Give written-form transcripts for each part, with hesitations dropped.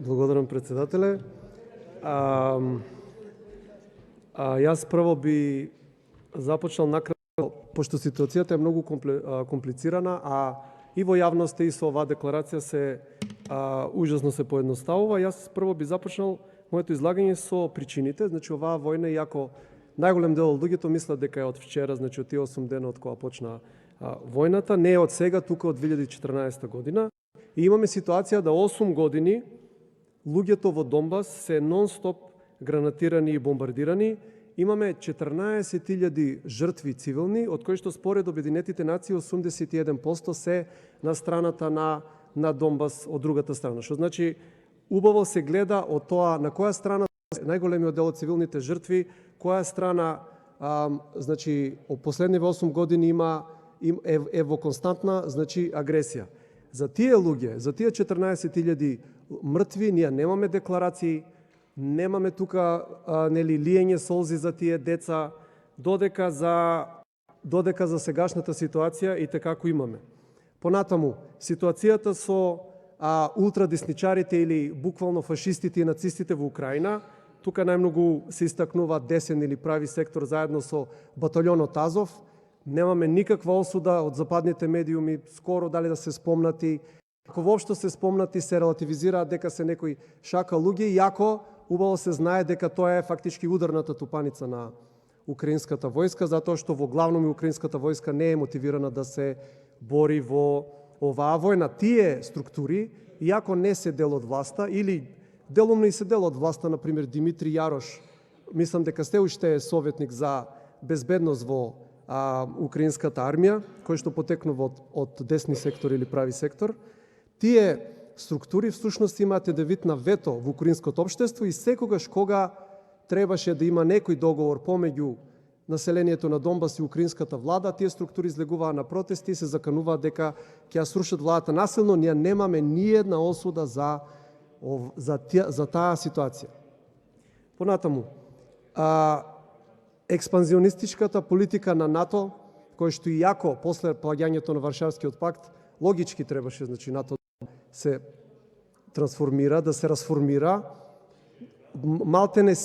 Благодарам, председателе. Јас прво би започнал накратко, пошто ситуацијата е многу комплицирана, а и во јавноста и со оваа декларација се ужасно се поедноставува. Јас прво би започнал моето излагање со причините. Значи, оваа војна, иако најголем дел од луѓето мислат дека е од вчера, значи од тие 8 дена од кога почна војната, не е од сега, тука од 2014 година. И имаме ситуација да 8 години луѓето во Донбас се нон-стоп гранатирани и бомбардирани. Имаме 14.000 жртви цивилни, од кои што според Обединетите нации 81% се на страната на Донбас од другата страна. Што значи, убаво се гледа од тоа на која страна најголемиот дел од цивилните жртви, која страна значи последниве 8 години е во константна значи агресија. За тие луѓе, за тие 14.000 мртви, ние немаме декларации, немаме тука лиење солзи за тие деца, додека за сегашната ситуација и како имаме. Понатаму, ситуацијата со ултрадесничарите или буквално фашистите и нацистите во Украина, тука најмногу се истакнува десен или прави сектор заедно со баталјонот Азов. Немаме никаква осуда од западните медиуми, скоро дали да се спомнати. Ако воопшто се спомнати, се релативизираат дека се некои шака луѓе, иако убаво се знае дека тоа е фактички ударната тупаница на украинската војска, затоа што во главном и украинската војска не е мотивирана да се бори во оваа војна. Тие структури, иако не се дел од власта, или делумно и се дел од власта, например Димитри Јарош, мислам дека сте уште советник за безбедност во украинската армија, кој што потекнува од десни сектор или прави сектор, тие структури всушност имаат да вид на вето во украинското општество и секогаш кога требаше да има некој договор помеѓу населението на Донбас и украинската влада, тие структури излегуваа на протести и се закануваат дека ќе ја срушат владата насилно. Ние немаме ниедна осуда за таа ситуација. Понатаму, експанзионистичката политика на НАТО, кој што иако после плагањето на Варшавскиот пакт, логички требаше, значи, НАТО се трансформира, да се расформира. Малтене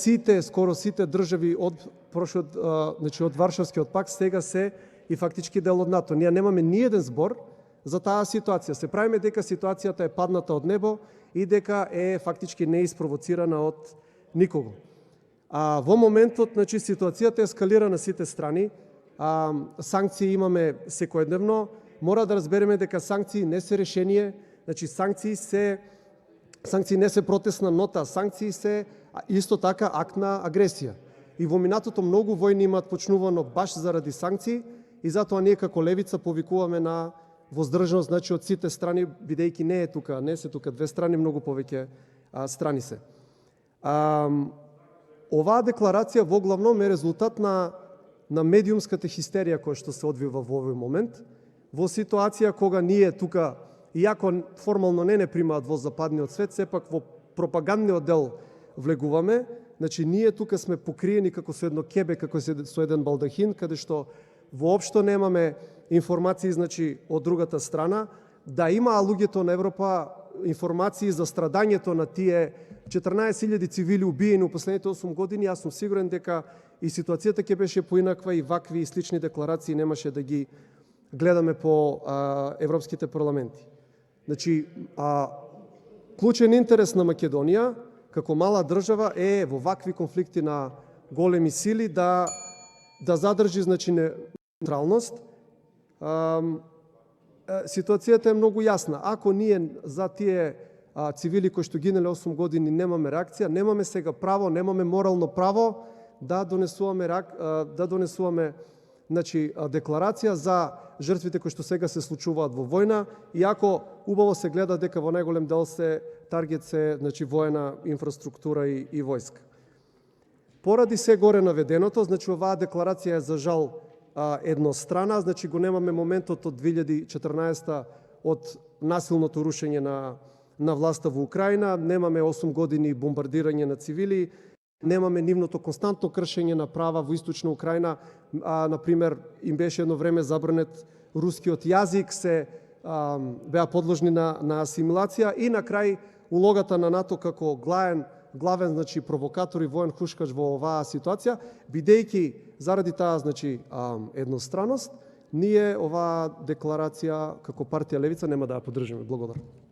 скоро сите држави од Варшавскиот пакт сега се и фактички дел од НАТО. Ние немаме ниеден збор за таа ситуација. Се правиме дека ситуацијата е падната од небо и дека е фактички неиспровоцирана од никого. Во моментот, значи, ситуацијата ескалира на сите страни. Санкции имаме секојдневно. Мора да разбереме дека санкции не се решение. Значи, санкции не се протестна нота, санкции се исто така акт на агресија. И во минатото многу војни имаат почнувано баш заради санкции и затоа ние како левица повикуваме на воздржаност, значи, од сите страни, бидејќи не се тука две страни, многу повеќе страни се. Оваа декларација во главном е резултат на медиумската хистерија која што се одвива во овој момент, во ситуација кога ние тука, иако формално не примаат во западниот свет, сепак во пропагандниот дел влегуваме. Значи, ние тука сме покриени како со едно кебе, како со еден балдахин, каде што воопшто немаме информации, значи, од другата страна. Да имаа луѓето на Европа информации за страдањето на тие 14.000 цивили убиени во последните 8 години, јас сум сигурен дека и ситуацијата ќе беше поинаква и вакви и слични декларации немаше да ги гледаме по европските парламенти. Значи, клучен интерес на Македонија како мала држава е во вакви конфликти на големи сили да задржи, значи, неутралност. Ситуацијата е многу јасна. Ако ние за тие цивили кои што гинале 8 години немаме реакција, немаме сега право, немаме морално право да донесуваме значи, декларација за жртвите кои што сега се случуваат во војна, иако убаво се гледа дека во најголем дел таргет се, значи, воена инфраструктура и војска. Поради се горе наведеното, значи, оваа декларација е за жал еднострана, значи го немаме моментот од 2014 од насилното рушење на власта во Украина, немаме 8 години бомбардирање на цивили, немаме нивното константно кршење на права во источна Украина. Например, им беше едно време забранет рускиот јазик, се беа подложни на асимилација и на крај улогата на НАТО како главен значи провокатор и воен хушкач во оваа ситуација, бидејќи заради таа значи едностраност, ние оваа декларација како партија Левица нема да ја поддржиме. Благодарам.